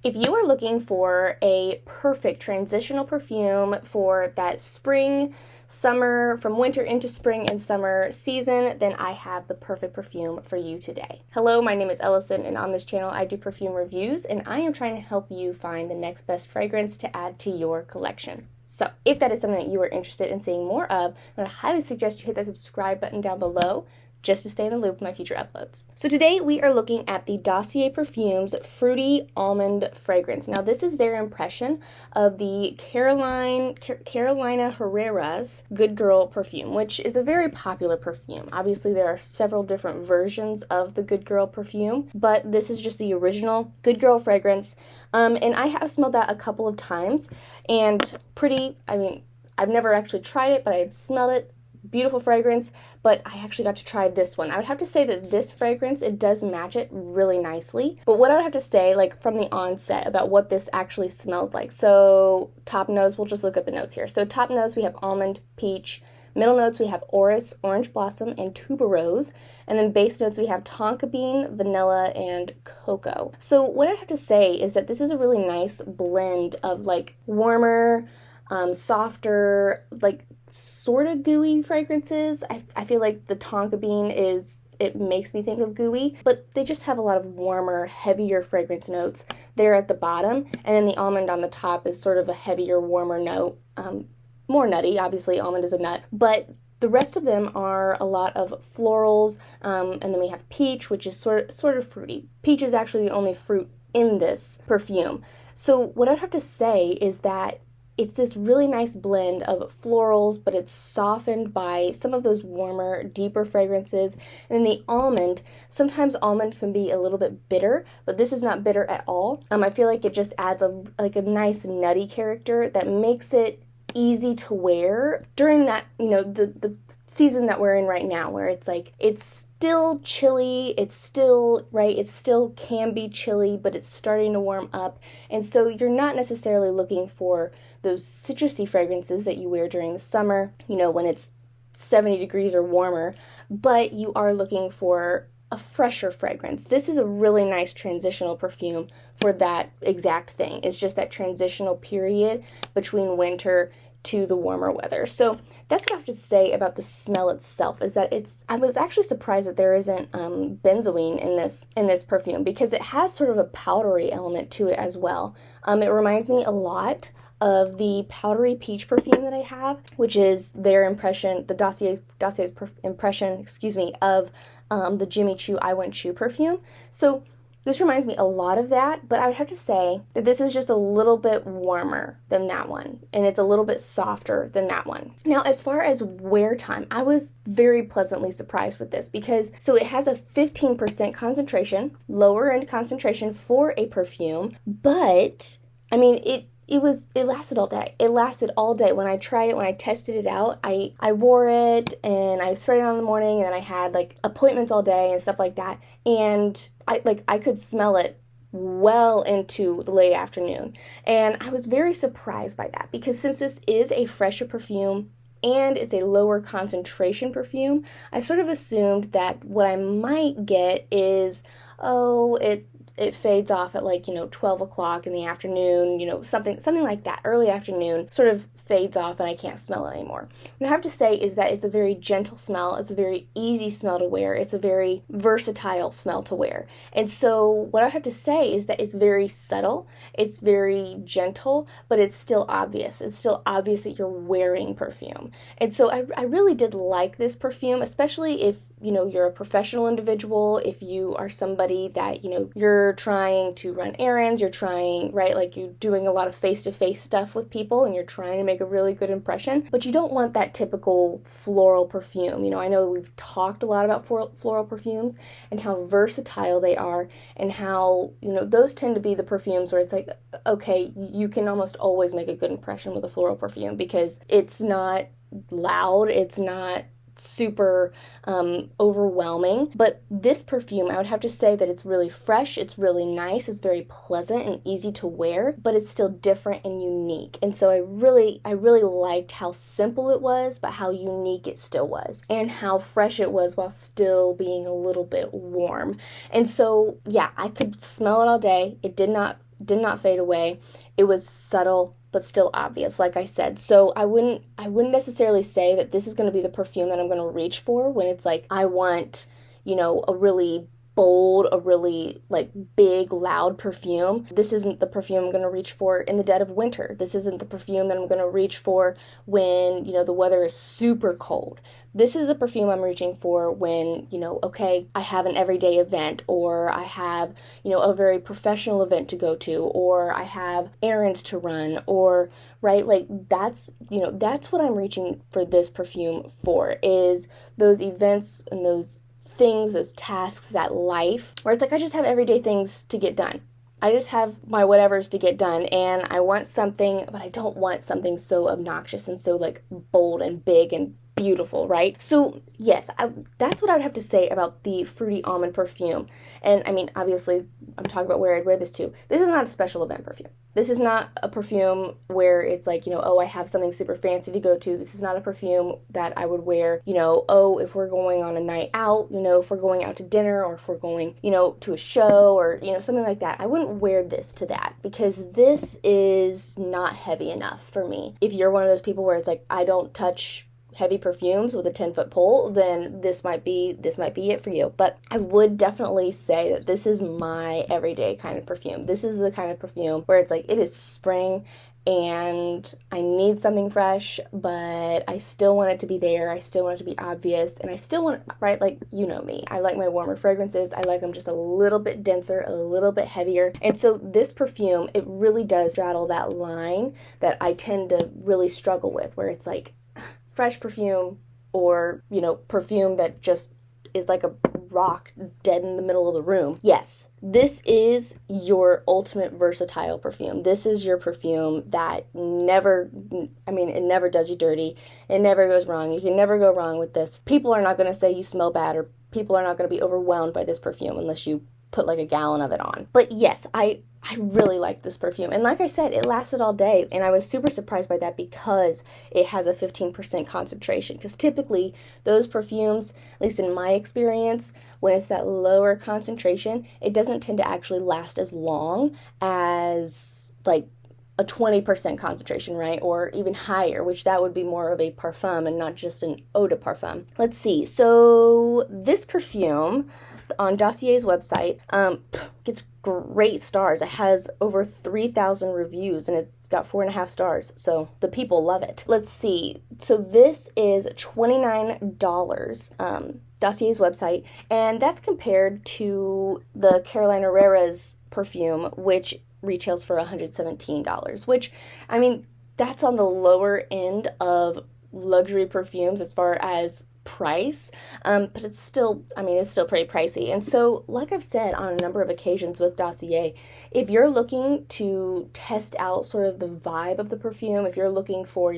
If you are looking for a perfect transitional perfume for that spring, summer, from winter into spring and summer season, then I have the perfect perfume for you today. Hello, my name is Ellison, and on this channel I do perfume reviews, and I am trying to help you find the next best fragrance to add to your collection. So if that is something that you are interested in seeing more of, I would highly suggest you hit that subscribe button down below just to stay in the loop with my future uploads. So today we are looking at the Dossier Perfumes Fruity Almond fragrance. Now this is their impression of the Carolina Herrera's Good Girl perfume, which is a very popular perfume. Obviously there are several different versions of the Good Girl perfume, but this is just the original Good Girl fragrance. And I have smelled that a couple of times, and I've never actually tried it, but I've smelled it. Beautiful fragrance, but I actually got to try this one. I would have to say that this fragrance, it does match it really nicely. But what I would have to say, like from the onset, about what this actually smells like. So top nose, we'll just look at the notes here. So top nose, we have almond, peach. Middle notes, we have orris, orange blossom, and tuberose. And then base notes, we have tonka bean, vanilla, and cocoa. So what I'd have to say is that this is a really nice blend of like warmer, softer, like sort of gooey fragrances. I feel like the tonka bean it makes me think of gooey, but they just have a lot of warmer, heavier fragrance notes there at the bottom, and then the almond on the top is sort of a heavier, warmer note, more nutty. Obviously almond is a nut, but the rest of them are a lot of florals, and then we have peach, which is sort of fruity. Peach is actually the only fruit in this perfume. So what I'd have to say is that it's this really nice blend of florals, but it's softened by some of those warmer, deeper fragrances. And then the almond, sometimes almond can be a little bit bitter, but this is not bitter at all. I feel like it just adds a nice nutty character that makes it easy to wear during that, the season that we're in right now, where it's like, it's still chilly, it still can be chilly, but it's starting to warm up. And so you're not necessarily looking for those citrusy fragrances that you wear during the summer, when it's 70 degrees or warmer, but you are looking for a fresher fragrance. This is a really nice transitional perfume for that exact thing. It's just that transitional period between winter to the warmer weather. So that's what I have to say about the smell itself, is that I was actually surprised that there isn't benzoin in this perfume, because it has sort of a powdery element to it as well. It reminds me a lot of the powdery peach perfume that I have, which is their impression, the Dossier's impression, of the Jimmy Choo I Want Choo perfume. So this reminds me a lot of that, but I would have to say that this is just a little bit warmer than that one, and it's a little bit softer than that one. Now, as far as wear time, I was very pleasantly surprised with this, because so it has a 15% concentration, lower end concentration for a perfume, but I mean, it lasted all day. It lasted all day. When I tried it, when I tested it out, I wore it and I sprayed it on in the morning, and then I had like appointments all day and stuff like that. And I could smell it well into the late afternoon. And I was very surprised by that, because since this is a fresher perfume and it's a lower concentration perfume, I sort of assumed that what I might get is, it fades off at 12 o'clock in the afternoon, something like that, early afternoon, sort of fades off and I can't smell it anymore. What I have to say is that it's a very gentle smell, it's a very easy smell to wear, it's a very versatile smell to wear. And so what I have to say is that it's very subtle, it's very gentle, but it's still obvious. It's still obvious that you're wearing perfume. And so I really did like this perfume, especially if you're a professional individual, if you are somebody that, you're trying to run errands, you're trying, you're doing a lot of face-to-face stuff with people and you're trying to make a really good impression, but you don't want that typical floral perfume. I know we've talked a lot about floral perfumes and how versatile they are, and how, those tend to be the perfumes where it's like, okay, you can almost always make a good impression with a floral perfume, because it's not loud, it's not super overwhelming. But this perfume, I would have to say that it's really fresh, it's really nice, it's very pleasant and easy to wear, but it's still different and unique. And so I really liked how simple it was, but how unique it still was, and how fresh it was while still being a little bit warm. And so yeah, I could smell it all day. It did not did not fade away. It was subtle, but still obvious, like I said. So I wouldn't necessarily say that this is going to be the perfume that I'm going to reach for when it's like, I want, a really bold, a really like big, loud perfume. This isn't the perfume I'm going to reach for in the dead of winter. This isn't the perfume that I'm going to reach for when, the weather is super cold. This is the perfume I'm reaching for when, okay, I have an everyday event, or I have, a very professional event to go to, or I have errands to run, or, right, like that's what I'm reaching for this perfume for, is those events and those things, those tasks, that life, where it's like I just have everyday things to get done. I just have my whatevers to get done, and I want something, but I don't want something so obnoxious and so like bold and big and beautiful, right? So yes, that's what I would have to say about the Fruity Almond perfume. And I mean, obviously, I'm talking about where I'd wear this to. This is not a special event perfume. This is not a perfume where it's like, I have something super fancy to go to. This is not a perfume that I would wear, if we're going on a night out, if we're going out to dinner, or if we're going, to a show, or, something like that. I wouldn't wear this to that, because this is not heavy enough for me. If you're one of those people where it's like, I don't touch heavy perfumes with a 10-foot pole, then this might be it for you. But I would definitely say that this is my everyday kind of perfume. This is the kind of perfume where it's like, it is spring and I need something fresh, but I still want it to be there. I still want it to be obvious, and I still want, right, like, me. I like my warmer fragrances. I like them just a little bit denser, a little bit heavier. And so this perfume, it really does straddle that line that I tend to really struggle with, where it's like, fresh perfume, or, perfume that just is like a rock dead in the middle of the room. Yes, this is your ultimate versatile perfume. This is your perfume that it never does you dirty. It never goes wrong. You can never go wrong with this. People are not going to say you smell bad, or people are not going to be overwhelmed by this perfume unless you put like a gallon of it on. But yes, I really liked this perfume. And like I said, it lasted all day. And I was super surprised by that, because it has a 15% concentration. Because typically those perfumes, at least in my experience, when it's that lower concentration, it doesn't tend to actually last as long as like a 20% concentration, right? Or even higher, which that would be more of a parfum and not just an eau de parfum. Let's see. So this perfume on Dossier's website gets great stars. It has over 3,000 reviews, and it's got 4.5 stars. So the people love it. Let's see. So this is $29. Dossier's website, and that's compared to the Carolina Herrera's perfume, which retails for $117, which, I mean, that's on the lower end of luxury perfumes as far as price, but it's still pretty pricey. And so, like I've said on a number of occasions with Dossier, if you're looking to test out sort of the vibe of the perfume, if you're looking for,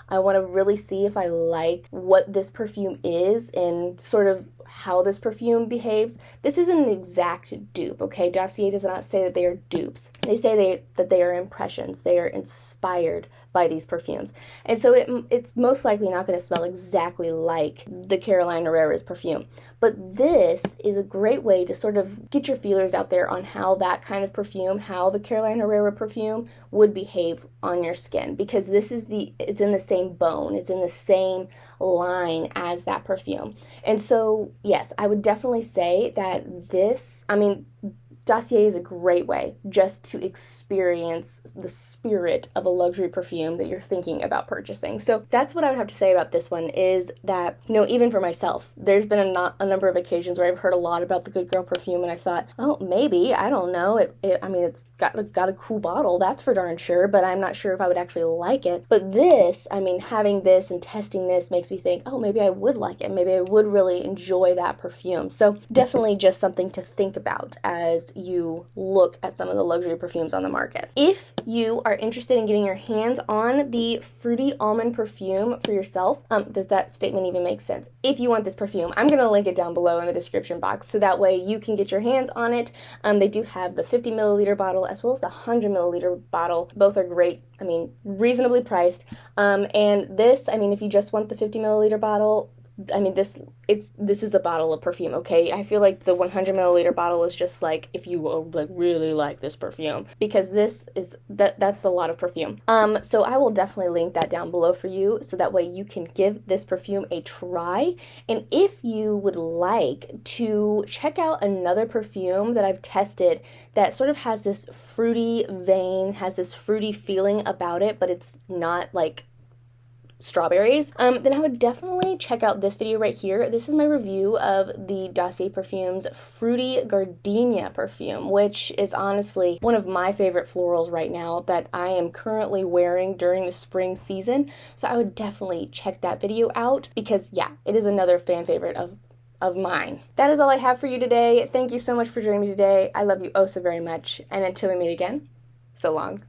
I want to really see if I like what this perfume is and sort of how this perfume behaves. This isn't an exact dupe, okay? Dossier does not say that they are dupes. They say that they are impressions. They are inspired by these perfumes. And so it's most likely not going to smell exactly like the Carolina Herrera's perfume. But this is a great way to sort of get your feelers out there on how that kind of perfume, how the Carolina Herrera perfume would behave on your skin, because it's in the same bone, it's in the same line as that perfume. And so, yes, I would definitely say that Dossier is a great way just to experience the spirit of a luxury perfume that you're thinking about purchasing. So that's what I would have to say about this one, is that, even for myself, there's been a number of occasions where I've heard a lot about the Good Girl perfume, and I thought, oh, maybe, I don't know. It's got a cool bottle, that's for darn sure, but I'm not sure if I would actually like it. But this, having this and testing this makes me think, oh, maybe I would like it. Maybe I would really enjoy that perfume. So definitely just something to think about as you look at some of the luxury perfumes on the market. If you are interested in getting your hands on the Fruity Almond perfume for yourself, does that statement even make sense? If you want this perfume, I'm going to link it down below in the description box, so that way you can get your hands on it. They do have the 50 milliliter bottle as well as the 100 milliliter bottle. Both are great. Reasonably priced. And this, if you just want the 50 milliliter bottle, I mean, this is a bottle of perfume, okay? I feel like the 100 milliliter bottle is just like if you like really like this perfume, because that's a lot of perfume. So I will definitely link that down below for you, so that way you can give this perfume a try. And if you would like to check out another perfume that I've tested that sort of has this fruity vein, has this fruity feeling about it, but it's not like strawberries, then I would definitely check out this video right here. This is my review of the Dossier Perfumes Fruity Gardenia perfume, which is honestly one of my favorite florals right now that I am currently wearing during the spring season. So I would definitely check that video out, because yeah, it is another fan favorite of mine. That is all I have for you today. Thank you so much for joining me today. I love you oh so very much, and until we meet again, so long.